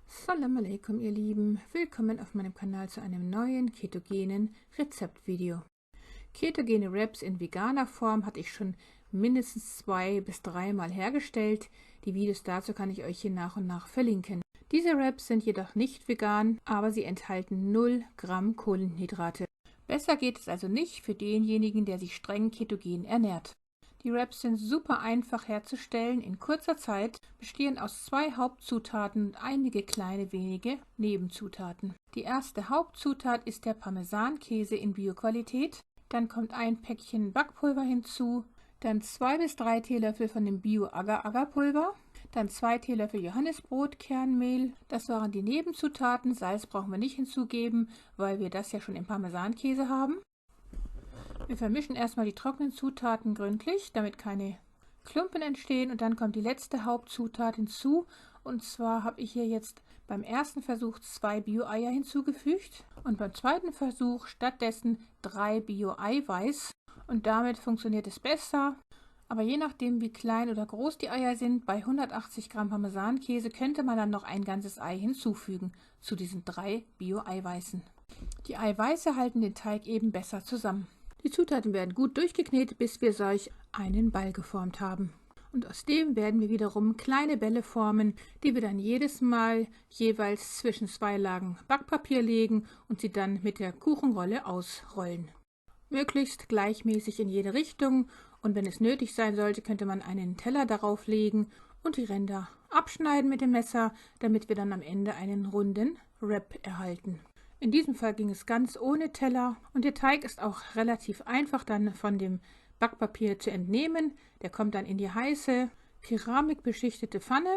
Salam alaikum, ihr Lieben. Willkommen auf meinem Kanal zu einem neuen ketogenen Rezeptvideo. Ketogene Wraps in veganer Form hatte ich schon mindestens 2 bis 3 Mal hergestellt. Die Videos dazu kann ich euch hier nach und nach verlinken. Diese Wraps sind jedoch nicht vegan, aber sie enthalten 0 Gramm Kohlenhydrate. Besser geht es also nicht für denjenigen, der sich streng ketogen ernährt. Die Wraps sind super einfach herzustellen in kurzer Zeit, bestehen aus 2 Hauptzutaten und einige kleine wenige Nebenzutaten. Die erste Hauptzutat ist der Parmesankäse in Bioqualität, dann kommt ein Päckchen Backpulver hinzu, dann 2 bis 3 Teelöffel von dem Bio-Agar-Agar-Pulver, dann 2 Teelöffel Johannisbrotkernmehl, das waren die Nebenzutaten. Salz brauchen wir nicht hinzugeben, weil wir das ja schon im Parmesankäse haben. Wir vermischen erstmal die trockenen Zutaten gründlich, damit keine Klumpen entstehen, und dann kommt die letzte Hauptzutat hinzu, und zwar habe ich hier jetzt beim ersten Versuch 2 Bio-Eier hinzugefügt und beim zweiten Versuch stattdessen 3 Bio-Eiweiß, und damit funktioniert es besser. Aber je nachdem, wie klein oder groß die Eier sind, bei 180 Gramm Parmesankäse könnte man dann noch ein ganzes Ei hinzufügen zu diesen 3 Bio-Eiweißen. Die Eiweiße halten den Teig eben besser zusammen. Die Zutaten werden gut durchgeknetet, bis wir solch einen Ball geformt haben. Und aus dem werden wir wiederum kleine Bälle formen, die wir dann jedes Mal jeweils zwischen 2 Lagen Backpapier legen und sie dann mit der Kuchenrolle ausrollen. Möglichst gleichmäßig in jede Richtung, und wenn es nötig sein sollte, könnte man einen Teller darauf legen und die Ränder abschneiden mit dem Messer, damit wir dann am Ende einen runden Wrap erhalten. In diesem Fall ging es ganz ohne Teller, und der Teig ist auch relativ einfach dann von dem Backpapier zu entnehmen. Der kommt dann in die heiße, keramikbeschichtete Pfanne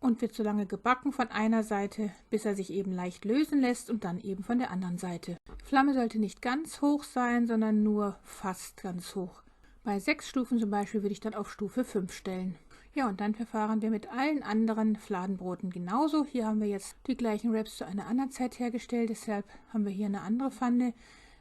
und wird so lange gebacken von einer Seite, bis er sich eben leicht lösen lässt, und dann eben von der anderen Seite. Die Flamme sollte nicht ganz hoch sein, sondern nur fast ganz hoch. Bei 6 Stufen zum Beispiel würde ich dann auf Stufe 5 stellen. Ja, und dann verfahren wir mit allen anderen Fladenbroten genauso. Hier haben wir jetzt die gleichen Wraps zu einer anderen Zeit hergestellt, deshalb haben wir hier eine andere Pfanne.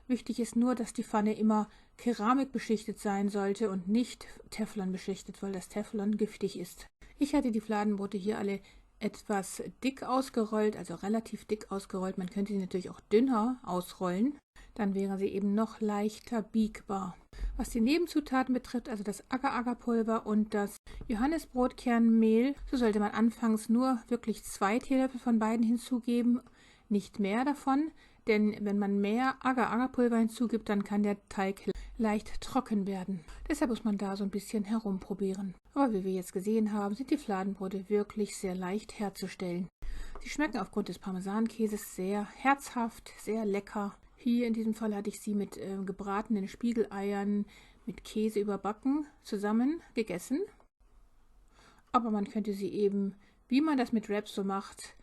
Wichtig ist nur, dass die Pfanne immer Keramik beschichtet sein sollte und nicht Teflon beschichtet, weil das Teflon giftig ist. Ich hatte die Fladenbrote hier alle etwas dick ausgerollt, also relativ dick ausgerollt. Man könnte sie natürlich auch dünner ausrollen, dann wären sie eben noch leichter biegbar. Was die Nebenzutaten betrifft, also das Agar-Agar-Pulver und das Johannisbrotkernmehl, so sollte man anfangs nur wirklich 2 Teelöffel von beiden hinzugeben, nicht mehr davon, denn wenn man mehr Agar-Agar-Pulver hinzugibt, dann kann der Teig leicht trocken werden. Deshalb muss man da so ein bisschen herumprobieren. Aber wie wir jetzt gesehen haben, sind die Fladenbrote wirklich sehr leicht herzustellen. Sie schmecken aufgrund des Parmesankäses sehr herzhaft, sehr lecker. Hier in diesem Fall hatte ich sie mit gebratenen Spiegeleiern mit Käse überbacken zusammen gegessen. Aber man könnte sie eben, wie man das mit Wraps so macht,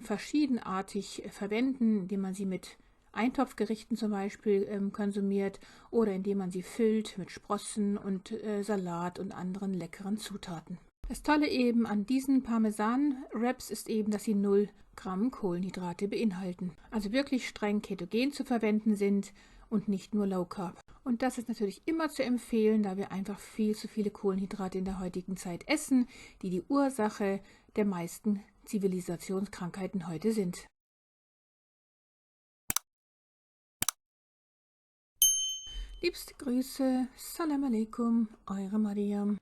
verschiedenartig verwenden, indem man sie mit Eintopfgerichten zum Beispiel konsumiert oder indem man sie füllt mit Sprossen und Salat und anderen leckeren Zutaten. Das Tolle eben an diesen Parmesan-Wraps ist eben, dass sie 0 Gramm Kohlenhydrate beinhalten. Also wirklich streng ketogen zu verwenden sind und nicht nur Low Carb. Und das ist natürlich immer zu empfehlen, da wir einfach viel zu viele Kohlenhydrate in der heutigen Zeit essen, die die Ursache der meisten Zivilisationskrankheiten heute sind. Liebste Grüße, Salam alaikum, eure Mariam.